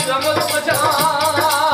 रंगत मचा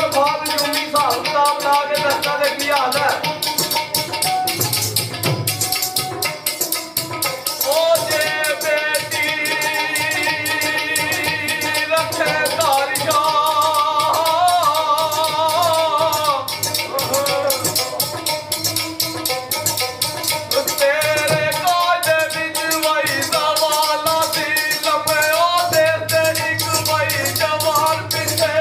ਅਲਫਾਜ਼ ਜੁਮੀ ਹਿਸਾਬ ਕਿਤਾਬ ਲਾ ਕੇ ਦੱਸਦਾ ਤੇ ਕੀ ਹਾਲ ਹੈ। ਉਹ ਜੇ ਬੇਟੀ ਰੱਖੇ ਧਾਰਿਆ ਤੇਰੇ ਕਾਜ ਵਿੱਚ ਵਈ ਜ਼ਵਾਲਾ ਸੀ ਲੰਮੇ ਉਹਦੇ ਤੇ ਇੱਕ ਵਈ ਜਵਾਨ ਪਿੱਛੇ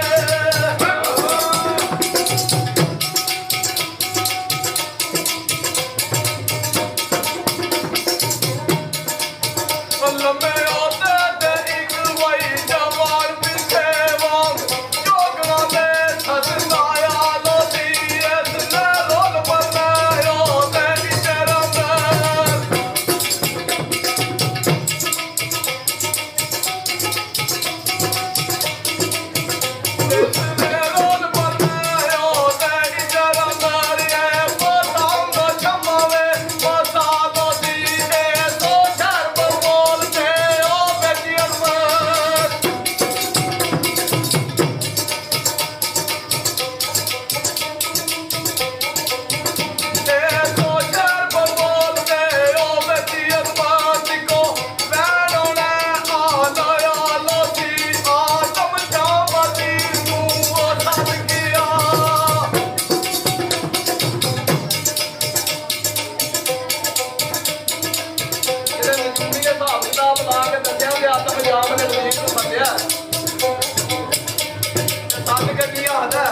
ਲੰਮੇ ਉਹਦੇ ਤੇ ਇੱਕ ਵਈ ਜਵਾਨ ਪਿੱਛੇ ਵਾਂਗ ਜੋਗਣਾ ਦੇ ਸਦਨਾਇਆ ਲੋਦੀ ਇਸ ਨੇ ਰੋਲ ਬਣਾਇਓ ਤੇ ਨਿਚਰਮ ਰੋਲ ਬਣਾਇਓ ਤੇ ਨਿਚਰਮ ਰੇ ਪਤਾਮ ਦਾ ਛਮਾਵੇ ਪਤਾ ਲੋਦੀ ਇਹ ਸੋ ਸ਼ਰਮ ਬੋਲ ਤੇ ਉਹ ਬੇਟੀ ਅਰਮਾਨ ਇਹ ਸੋ ਸ਼ਰਮ ਬੋਲ ਤੇ ਉਹ ਬੇਟੀ ਅਰਮਾਨ ਕੋ ਲੈਣੋ ਲੈ ਆ ਲਾਇਆ ਲੋਦੀ ਆਦਮ ਜਾਮਦੀ ਨੂੰ ਉਹ ਸੱਦ ਗਿਆ ਇਹਦੇ ਵਿੱਚ ਵੀ ਹਿਸਾਬ ਕਿਤਾਬ ਲਾ ਕੇ ਦੱਸਿਆ ਵੀ ਆਤਮ ਪੰਜਾਬ ਨੇ ਵਜ਼ੀਰ ਨੂੰ ਸੱਦਿਆ ਸੱਦ ਕੇ ਕੀ ਹਾਲ ਹੈ।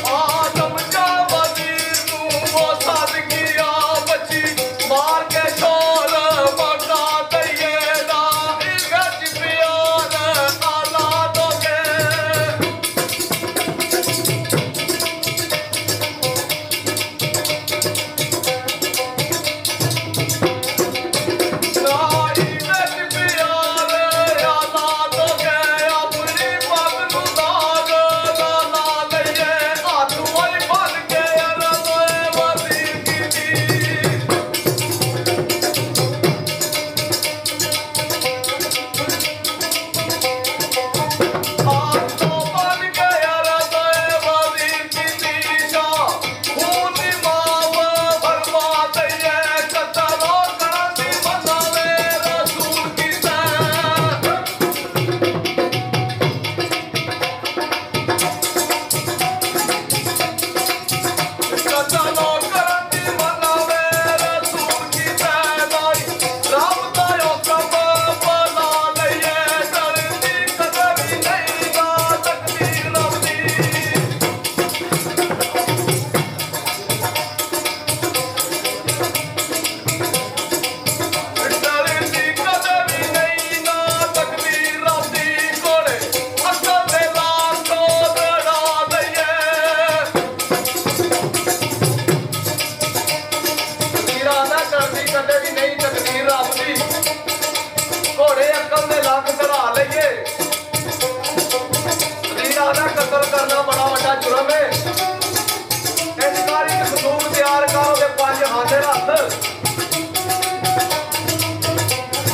ਆਤਮ ਜਾਮਦੀ ਨੂੰ ਉਹ ਸੱਦ ਗਿਆ ਬੱਚੀ ਮਾਰ ਕੇ ਸ਼ੋਰ ਮਗਾ ਦਈਏ ਦਾ ਇਲਗਜ ਪਿਆਰ ਆਲਾ ਦੋਗੇ ਨਾਈ ਵਿੱਚ ਪਿਆਰ ਆਲਾ ਦੋਗੇ ਆਪਣੀ ਪੱਗ ਨੂੰ ਦਾਗ ਲਾ ਲਈਏ ਹੱਥ ਵਾਲੀ ਬਣ ਕੇ ਰੋਏ ਵਜ਼ੀਰ ਕੀਤੀ ਆਤੋਂ ਬਣ ਗਿਆ ਰਜ਼ੇ ਵਜ਼ੀਰ ਕੀਤੀ ਸ਼ਾਹ ਖੂਨ ਦੀ ਮਾਵ ਫਰਮਾ ਦਈਏ ਕਤਲੋ ਕਰਨ ਦੀ ਮਨਾਵੇ ਰਸੂਲ ਕੀਤਾ ਕਤਲੋ ਕਰਨ ਦੀ ਮਨਾਵੇ ਰਸੂਲ ਕੀਤਾ ਨਾਈ ਰੱਬ ਦਾ ਹੁਕਮ ਬਲਾ ਲਈਏ ਡਰਦੀ ਕਦੇ ਵੀ ਨਹੀਂ ਨਾ ਤਕਦੀਰ ਰੱਬ ਦੀ ਡਰਦੀ ਕਦੇ ਵੀ ਨਹੀਂ ਨਾ ਤਕਦੀਰ ਰੱਬ ਦੀ ਕੋਲੇ ਅਕਲ ਦੇ ਲਾਲ ਤੋਂ ਲੜਾ ਦਈਏ ਤਕਦੀਰਾਂ ਨਾ ਕਰਦੀ ਕਦੇ ਵੀ ਨਹੀਂ ਤਕਦੀਰ ਰੱਬ ਦੀ ਘੋੜੇ ਅਕਲ ਦੇ ਲੱਕ ਚੜਾ ਲਈਏ ਤਕਦੀਰਾਂ ਦਾ ਕਤਲ ਕਰਨਾ ਬੜਾ ਵੱਡਾ ਜੁਰਮ ਹੈ। ਇਸ ਕਾਰੀ ਖਤੂਮ ਤਿਆਰ ਕਰ ਉਹਦੇ ਪੰਜ ਹਾਜ਼ਰ ਹੱਥ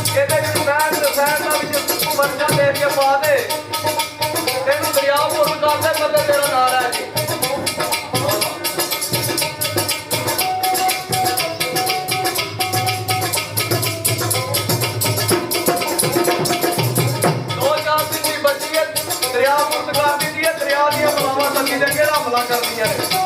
ਇਹਦੇ ਵਿੱਚ ਮੈਂ ਰਸਾਇਣ ਦਾ ਵਿੱਚ ਪਰਚਾ ਦੇ ਕੇ ਪਾ ਦੇ ਤੈਨੂੰ ਦਰਿਆ ਪੁੱਤ ਕਰਦੇ ਬੰਦੇ ਤੇਰਾ ਨਾਂ ਲੈ ਜੀ ਦੋ ਚਾਰ ਦਿਨ ਦੀ ਬੱਚੀ ਹੈ ਦਰਿਆ ਪੁੱਤ ਕਰ ਦਿੰਦੀ ਹੈ ਦਰਿਆ ਦੀਆਂ ਬਲਾਵਾਂ ਸੰਗੀ ਜੰਗੇ ਦਾ ਹਮਲਾ ਕਰਦੀਆਂ ਨੇ